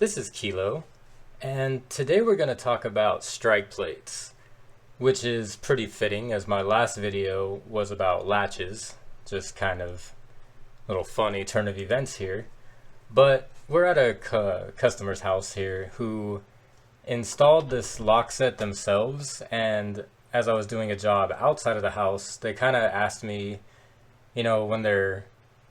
This is Kilo, and today we're going to talk about strike plates, which is pretty fitting as my last video was about latches, just kind of little funny turn of events here. But we're at a customer's house here who installed this lock set themselves, and as I was doing a job outside of the house, they kind of asked me, when their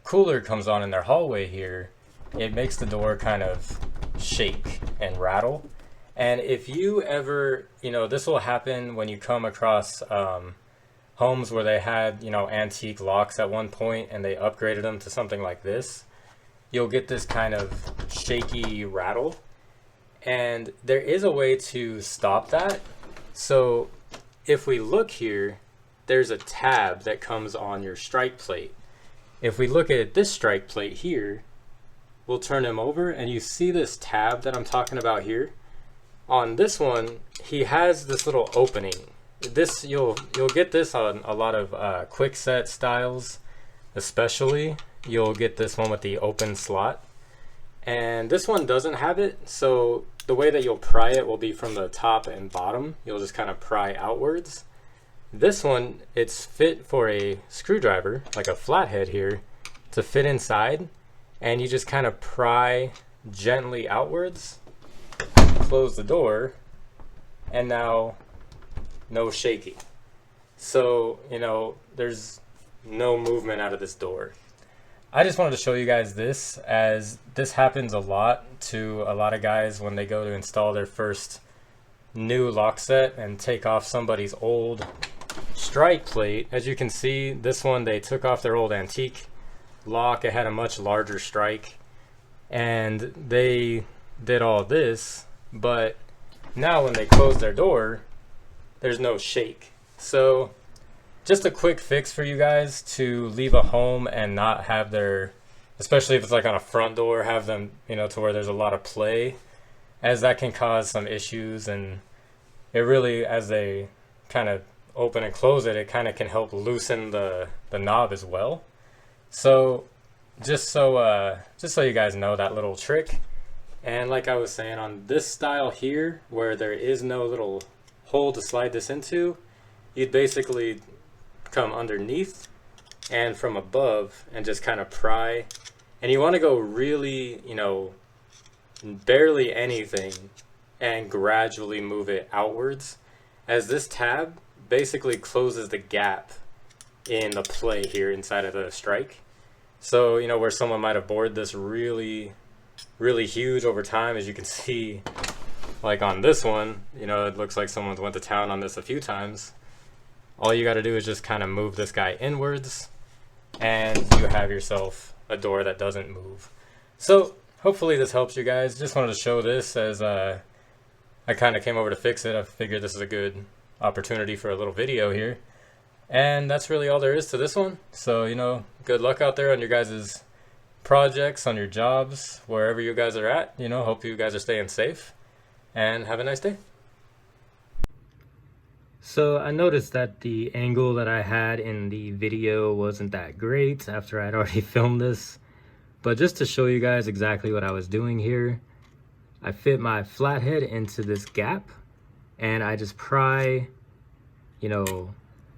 cooler comes on in their hallway here, it makes the door kind of shake and rattle. And if you ever, this will happen when you come across homes where they had, antique locks at one point and they upgraded them to something like this. You'll get this kind of shaky rattle. And there is a way to stop that. So if we look here, there's a tab that comes on your strike plate. If we look at this strike plate here, we'll turn him over and you see this tab that I'm talking about here. On this one, he has this little opening. This you'll get this on a lot of quick set styles, especially. You'll get this one with the open slot. And this one doesn't have it, so the way that you'll pry it will be from the top and bottom. You'll just kind of pry outwards. This one, it's fit for a screwdriver, like a flathead here, to fit inside. And you just kind of pry gently outwards, close the door, and now no shaking. So, there's no movement out of this door. I just wanted to show you guys this, as this happens a lot to a lot of guys when they go to install their first new lock set and take off somebody's old strike plate. As you can see, this one, they took off their old antique lock. It had a much larger strike and they did all this, but now when they close their door, there's no shake. So just a quick fix for you guys to leave a home and not have their, especially if it's like on a front door, have them, to where there's a lot of play, as that can cause some issues. And it really, as they kind of open and close it, it kind of can help loosen the knob as well. So just so you guys know that little trick. And like I was saying, on this style here, where there is no little hole to slide this into, you'd basically come underneath and from above and just kind of pry. And you want to go really, barely anything, and gradually move it outwards, as this tab basically closes the gap in the play here inside of the strike. So, where someone might have bored this really, really huge over time, as you can see, like on this one, it looks like someone's went to town on this a few times. All you got to do is just kind of move this guy inwards, and you have yourself a door that doesn't move. So hopefully this helps you guys. Just wanted to show this, as I kind of came over to fix it. I figured this is a good opportunity for a little video here. And that's really all there is to this one. So, good luck out there on your guys' projects, on your jobs, wherever you guys are at. Hope you guys are staying safe, and have a nice day. So I noticed that the angle that I had in the video wasn't that great after I'd already filmed this. But just to show you guys exactly what I was doing here, I fit my flathead into this gap and I just pry,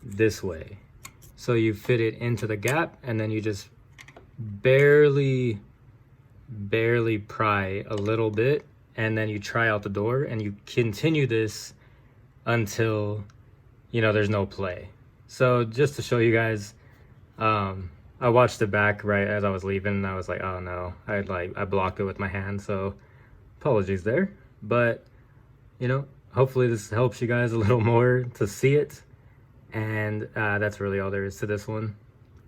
this way. So you fit it into the gap and then you just barely pry a little bit, and then you try out the door, and you continue this until there's no play. So just to show you guys, I watched it back right as I was leaving, and I was like, oh no, I blocked it with my hand, so apologies there. But hopefully this helps you guys a little more to see it. And that's really all there is to this one.